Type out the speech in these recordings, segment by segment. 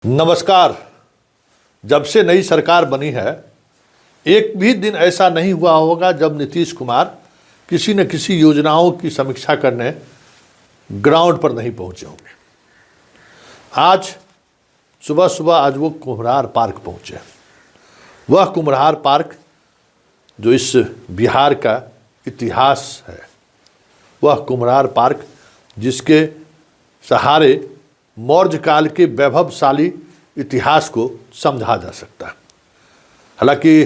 नमस्कार। जब से नई सरकार बनी है, एक भी दिन ऐसा नहीं हुआ होगा जब नीतीश कुमार किसी न किसी योजनाओं की समीक्षा करने ग्राउंड पर नहीं पहुंचे होंगे। आज सुबह सुबह आज वो कुम्हरार पार्क पहुंचे। वह कुम्हरार पार्क जो इस बिहार का इतिहास है, वह कुम्हरार पार्क जिसके सहारे मौर्य काल के वैभवशाली इतिहास को समझा जा सकता है। हालांकि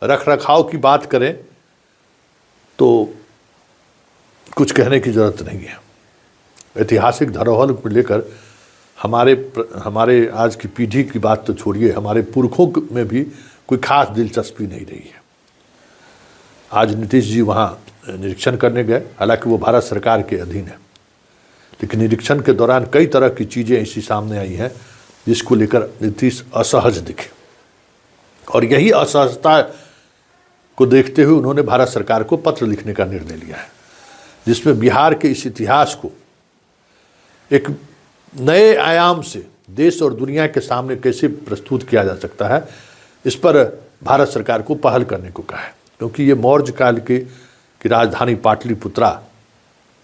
रख रखाव की बात करें तो कुछ कहने की ज़रूरत नहीं है। ऐतिहासिक धरोहर को लेकर हमारे आज की पीढ़ी की बात तो छोड़िए, हमारे पुरखों में भी कोई खास दिलचस्पी नहीं रही है। आज नीतीश जी वहाँ निरीक्षण करने गए, हालांकि वो भारत सरकार के अधीन है, लेकिन निरीक्षण के दौरान कई तरह की चीज़ें ऐसी सामने आई हैं जिसको लेकर नीतीश असहज दिखे, और यही असहजता को देखते हुए उन्होंने भारत सरकार को पत्र लिखने का निर्णय लिया है, जिसमें बिहार के इस इतिहास को एक नए आयाम से देश और दुनिया के सामने कैसे प्रस्तुत किया जा सकता है, इस पर भारत सरकार को पहल करने को कहा है। क्योंकि ये मौर्य काल की राजधानी पाटलिपुत्रा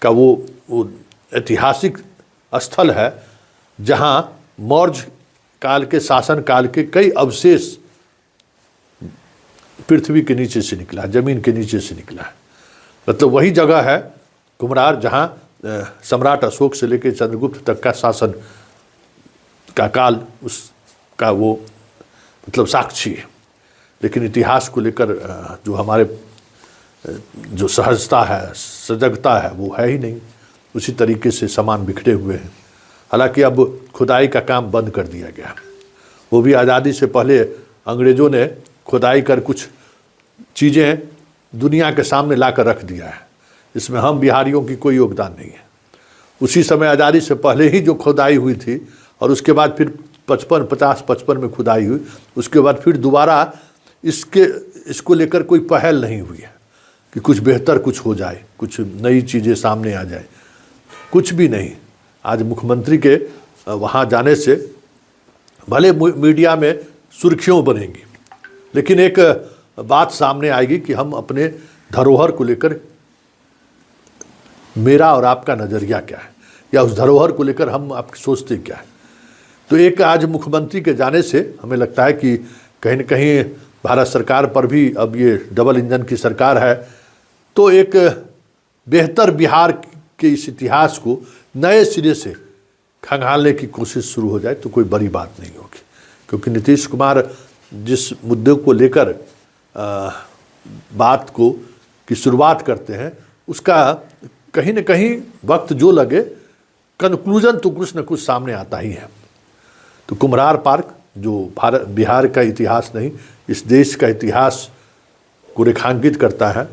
का वो ऐतिहासिक स्थल है जहां मौर्य काल के शासन काल के कई अवशेष पृथ्वी के नीचे से निकला, जमीन के नीचे से निकला है। मतलब वही जगह है कुम्हरार जहां सम्राट अशोक से लेकर चंद्रगुप्त तक का शासन का काल उसका वो मतलब साक्षी है। लेकिन इतिहास को लेकर जो हमारे जो सहजता है, सजगता है, वो है ही नहीं। उसी तरीके से सामान बिखरे हुए हैं। हालांकि अब खुदाई का काम बंद कर दिया गया, वो भी आज़ादी से पहले अंग्रेज़ों ने खुदाई कर कुछ चीज़ें दुनिया के सामने लाकर रख दिया है। इसमें हम बिहारियों की कोई योगदान नहीं है। उसी समय आज़ादी से पहले ही जो खुदाई हुई थी और उसके बाद फिर 55 में खुदाई हुई, उसके बाद फिर दोबारा इसको लेकर कोई पहल नहीं हुई है कि कुछ बेहतर कुछ हो जाए, कुछ नई चीज़ें सामने आ जाए। कुछ भी नहीं। आज मुख्यमंत्री के वहाँ जाने से भले मीडिया में सुर्खियों बनेंगी, लेकिन एक बात सामने आएगी कि हम अपने धरोहर को लेकर मेरा और आपका नज़रिया क्या है, या उस धरोहर को लेकर हम आप सोचते क्या है। तो एक आज मुख्यमंत्री के जाने से हमें लगता है कि कहीं न कहीं भारत सरकार पर भी, अब ये डबल इंजन की सरकार है, तो एक बेहतर बिहार के इस इतिहास को नए सिरे से खंगालने की कोशिश शुरू हो जाए तो कोई बड़ी बात नहीं होगी। क्योंकि नीतीश कुमार जिस मुद्दे को लेकर बात को की शुरुआत करते हैं, उसका कहीं न कहीं वक्त जो लगे, कंक्लूजन तो कुछ न कुछ सामने आता ही है। तो कुम्हरार पार्क जो बिहार का इतिहास नहीं, इस देश का इतिहास को रेखांकित करता है,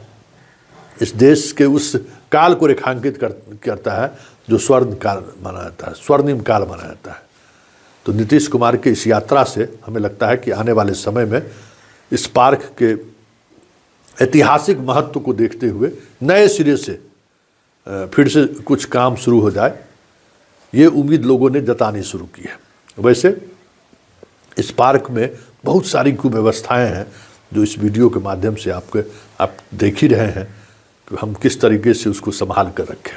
इस देश के उस काल को रेखांकित करता है जो स्वर्ण काल माना जाता है, स्वर्णिम काल माना जाता है। तो नीतीश कुमार की इस यात्रा से हमें लगता है कि आने वाले समय में इस पार्क के ऐतिहासिक महत्व को देखते हुए नए सिरे से फिर से कुछ काम शुरू हो जाए, ये उम्मीद लोगों ने जतानी शुरू की है। वैसे इस पार्क में बहुत सारी कुव्यवस्थाएं हैं जो इस वीडियो के माध्यम से आप देख ही रहे हैं कि हम किस तरीके से उसको संभाल कर रखें।